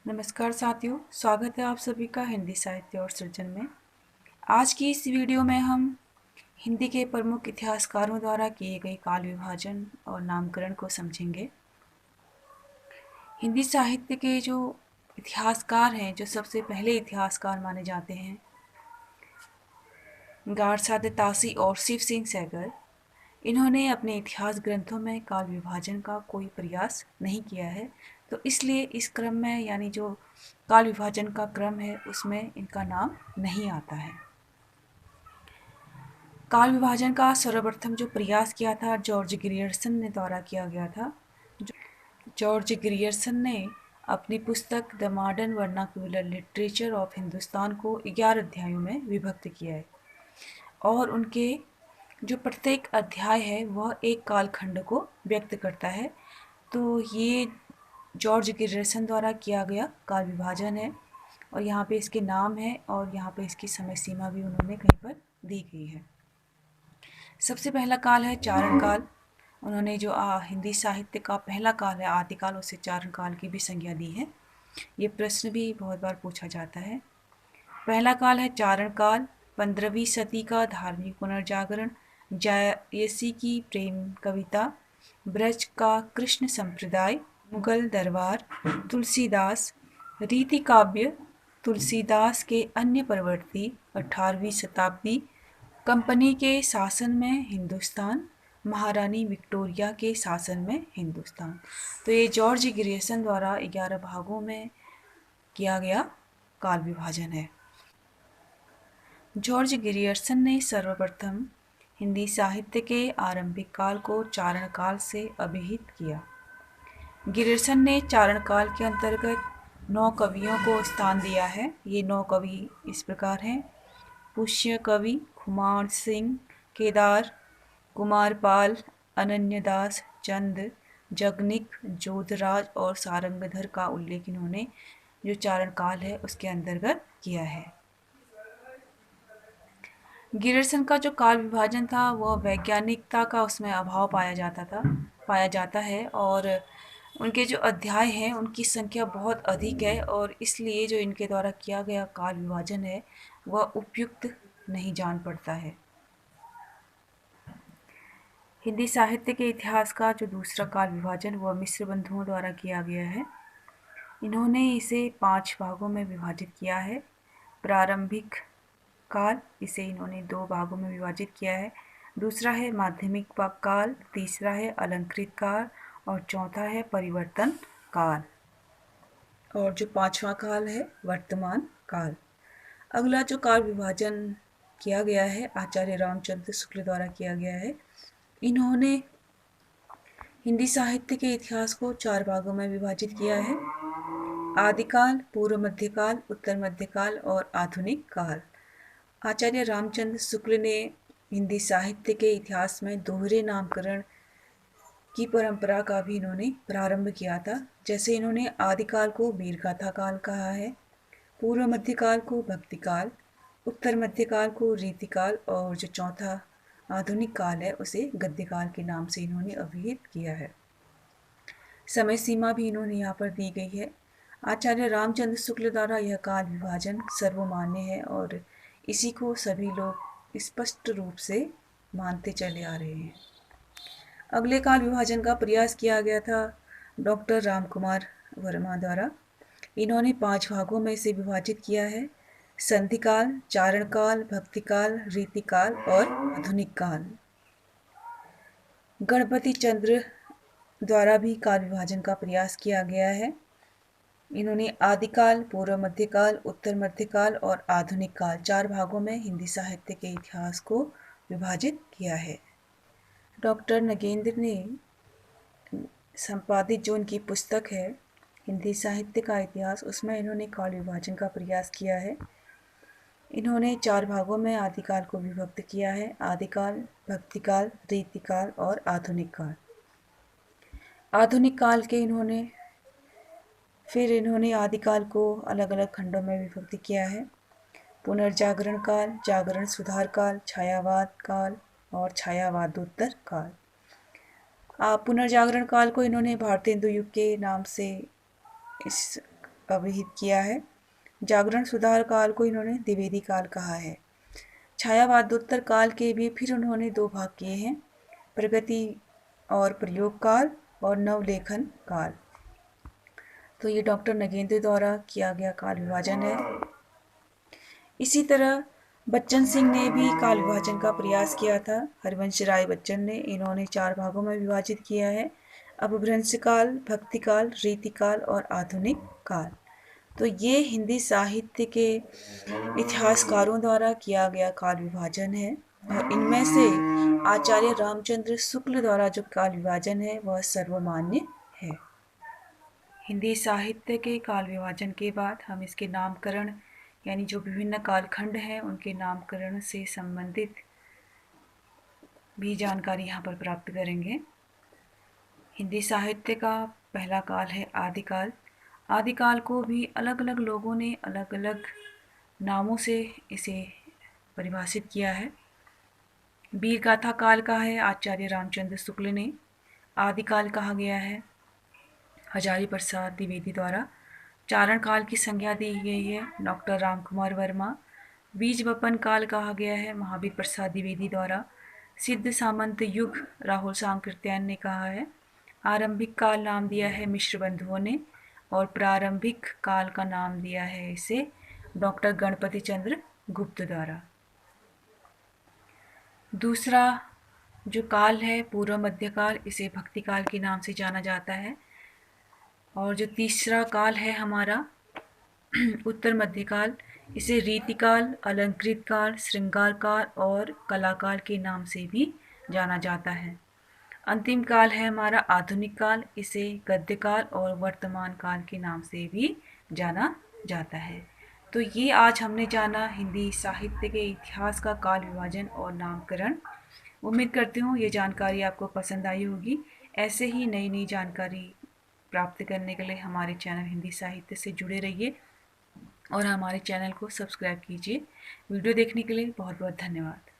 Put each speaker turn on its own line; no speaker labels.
नमस्कार साथियों, स्वागत है आप सभी का हिंदी साहित्य और सृजन में। आज की इस वीडियो में हम हिंदी के प्रमुख इतिहासकारों द्वारा किए गए काल विभाजन और नामकरण को समझेंगे। हिंदी साहित्य के जो इतिहासकार हैं, जो सबसे पहले इतिहासकार माने जाते हैं, गारसादे तासी और शिव सिंह सैगल, इन्होंने अपने इतिहास ग्रंथों में काल विभाजन का कोई प्रयास नहीं किया है। तो इसलिए इस क्रम में, यानी जो काल विभाजन का क्रम है, उसमें इनका नाम नहीं आता है। काल विभाजन का सर्वप्रथम जो प्रयास किया था जॉर्ज ग्रियर्सन ने द्वारा किया गया था। जॉर्ज ग्रियर्सन ने अपनी पुस्तक the modern vernacular literature of Hindustan को 11 अध्यायों में विभक्त किया है और उनके जो प्रत्येक अध्याय है वह एक कालखंड को व्यक्त करता है। तो ये जॉर्ज ग्रियर्सन द्वारा किया गया काल विभाजन है और यहाँ पे इसके नाम है और यहाँ पे इसकी समय सीमा भी उन्होंने कहीं पर दी गई है। सबसे पहला काल है चारण काल। उन्होंने जो हिंदी साहित्य का पहला काल है आदिकाल, उसे चारण काल की भी संज्ञा दी है। ये प्रश्न भी बहुत बार पूछा जाता है। पहला काल है चारण काल। 15वीं सदी का धार्मिक पुनर्जागरण, जायसी की प्रेम कविता, ब्रज का कृष्ण संप्रदाय, मुगल दरबार, तुलसीदास, रीति काव्य, तुलसीदास के अन्य प्रवृत्ति, 18वीं शताब्दी, कंपनी के शासन में हिंदुस्तान, महारानी विक्टोरिया के शासन में हिंदुस्तान। तो ये जॉर्ज ग्रियर्सन द्वारा 11 भागों में किया गया काल विभाजन है। जॉर्ज ग्रियर्सन ने सर्वप्रथम हिंदी साहित्य के आरंभिक काल को चारण काल से अभिहित किया। ग्रियर्सन ने चारण काल के अंतर्गत 9 कवियों को स्थान दिया है। ये 9 कवि इस प्रकार हैं: पुष्य कवि, खुमार सिंह, केदार, कुमारपाल, अनन्यदास, चंद, जगनिक, जोधराज और सारंगधर का उल्लेख इन्होंने जो चारण काल है उसके अंतर्गत किया है। ग्रियर्सन का जो काल विभाजन था वह वैज्ञानिकता का उसमें अभाव पाया जाता है और उनके जो अध्याय हैं उनकी संख्या बहुत अधिक है और इसलिए जो इनके द्वारा किया गया काल विभाजन है वह उपयुक्त नहीं जान पड़ता है। हिंदी साहित्य के इतिहास का जो दूसरा काल विभाजन वह मिश्र बंधुओं द्वारा किया गया है। इन्होंने इसे 5 भागों में विभाजित किया है। प्रारंभिक काल, इसे इन्होंने 2 भागों में विभाजित किया है। दूसरा है माध्यमिक काल, तीसरा है अलंकृत काल और चौथा है परिवर्तन काल, और जो 5वां काल है वर्तमान काल। अगला जो काल विभाजन किया गया है आचार्य रामचंद्र शुक्ल द्वारा किया गया है। इन्होंने हिंदी साहित्य के इतिहास को 4 भागों में विभाजित किया है: आदिकाल, पूर्व मध्यकाल, उत्तर मध्यकाल और आधुनिक काल। आचार्य रामचंद्र शुक्ल ने हिंदी साहित्य के इतिहास में दोहरे नामकरण की परंपरा का भी इन्होंने प्रारंभ किया था। जैसे इन्होंने आदिकाल को वीरगाथा काल कहा है, पूर्व मध्यकाल को भक्तिकाल, उत्तर मध्यकाल को रीतिकाल और जो चौथा आधुनिक काल है उसे गद्यकाल के नाम से इन्होंने अभिहित किया है। समय सीमा भी इन्होंने यहाँ पर दी गई है। आचार्य रामचंद्र शुक्ल द्वारा यह काल विभाजन सर्वमान्य है और इसी को सभी लोग स्पष्ट रूप से मानते चले आ रहे हैं। अगले काल विभाजन का प्रयास किया गया था डॉक्टर रामकुमार वर्मा द्वारा। इन्होंने 5 भागों में इसे विभाजित किया है: संधिकाल, चारणकाल, भक्तिकाल, रीतिकाल और आधुनिक काल। गणपति चंद्र द्वारा भी काल विभाजन का प्रयास किया गया है। इन्होंने आदिकाल, पूर्व मध्यकाल, उत्तर मध्यकाल और आधुनिक काल 4 भागों में हिंदी साहित्य के इतिहास को विभाजित किया है। डॉक्टर नगेंद्र ने संपादित जो उनकी पुस्तक है हिंदी साहित्य का इतिहास, उसमें इन्होंने काल विभाजन का प्रयास किया है। इन्होंने 4 भागों में आदिकाल को विभक्त किया है: आदिकाल, भक्तिकाल, रीतिकाल और आधुनिक काल। आधुनिक काल के इन्होंने आदिकाल को अलग अलग खंडों में विभक्त किया है: पुनर्जागरण काल, जागरण सुधार काल, छायावाद काल और छायावादोत्तर काल। पुनर्जागरण काल को इन्होंने भारतेंदु युग के नाम से इस अभिहित किया है। जागरण सुधार काल को इन्होंने द्विवेदी काल कहा है। छायावादोत्तर काल के भी फिर उन्होंने दो भाग किए हैं, प्रगति और प्रयोग काल और नवलेखन काल। तो ये डॉक्टर नगेंद्र द्वारा किया गया काल विभाजन है। इसी तरह बच्चन सिंह ने भी काल विभाजन का प्रयास किया था। हरिवंश राय बच्चन ने, इन्होंने 4 भागों में विभाजित किया है, अपभ्रंश काल, भक्ति काल, रीति काल और आधुनिक काल। तो ये हिंदी साहित्य के इतिहासकारों द्वारा किया गया काल विभाजन है और इनमें से आचार्य रामचंद्र शुक्ल द्वारा जो काल विभाजन है वह सर्वमान्य है। हिंदी साहित्य के काल विभाजन के बाद हम इसके नामकरण यानी जो विभिन्न कालखंड हैं उनके नामकरण से संबंधित भी जानकारी यहाँ पर प्राप्त करेंगे। हिंदी साहित्य का पहला काल है आदिकाल। आदिकाल को भी अलग अलग लोगों ने अलग अलग नामों से इसे परिभाषित किया है। वीर गाथा काल का है आचार्य रामचंद्र शुक्ल ने। आदिकाल कहा गया है हजारी प्रसाद द्विवेदी द्वारा। चारण काल की संज्ञा दी गई है डॉक्टर रामकुमार वर्मा। बीज वपन काल कहा गया है महावीर प्रसाद द्विवेदी द्वारा। सिद्ध सामंत युग राहुल सांकृत्यायन ने कहा है। आरंभिक काल नाम दिया है मिश्र बंधुओं ने और प्रारंभिक काल का नाम दिया है इसे डॉक्टर गणपति चंद्र गुप्त द्वारा। दूसरा जो काल है पूर्व मध्यकाल, इसे भक्ति काल के नाम से जाना जाता है। और जो तीसरा काल है हमारा उत्तर मध्यकाल, इसे रीतिकाल, अलंकृत काल, श्रृंगार काल और कलाकाल के नाम से भी जाना जाता है। अंतिम काल है हमारा आधुनिक काल, इसे गद्यकाल और वर्तमान काल के नाम से भी जाना जाता है। तो ये आज हमने जाना हिंदी साहित्य के इतिहास का काल विभाजन और नामकरण। उम्मीद करती हूँ ये जानकारी आपको पसंद आई होगी। ऐसे ही नई नई जानकारी प्राप्त करने के लिए हमारे चैनल हिंदी साहित्य से जुड़े रहिए और हमारे चैनल को सब्सक्राइब कीजिए। वीडियो देखने के लिए बहुत बहुत धन्यवाद।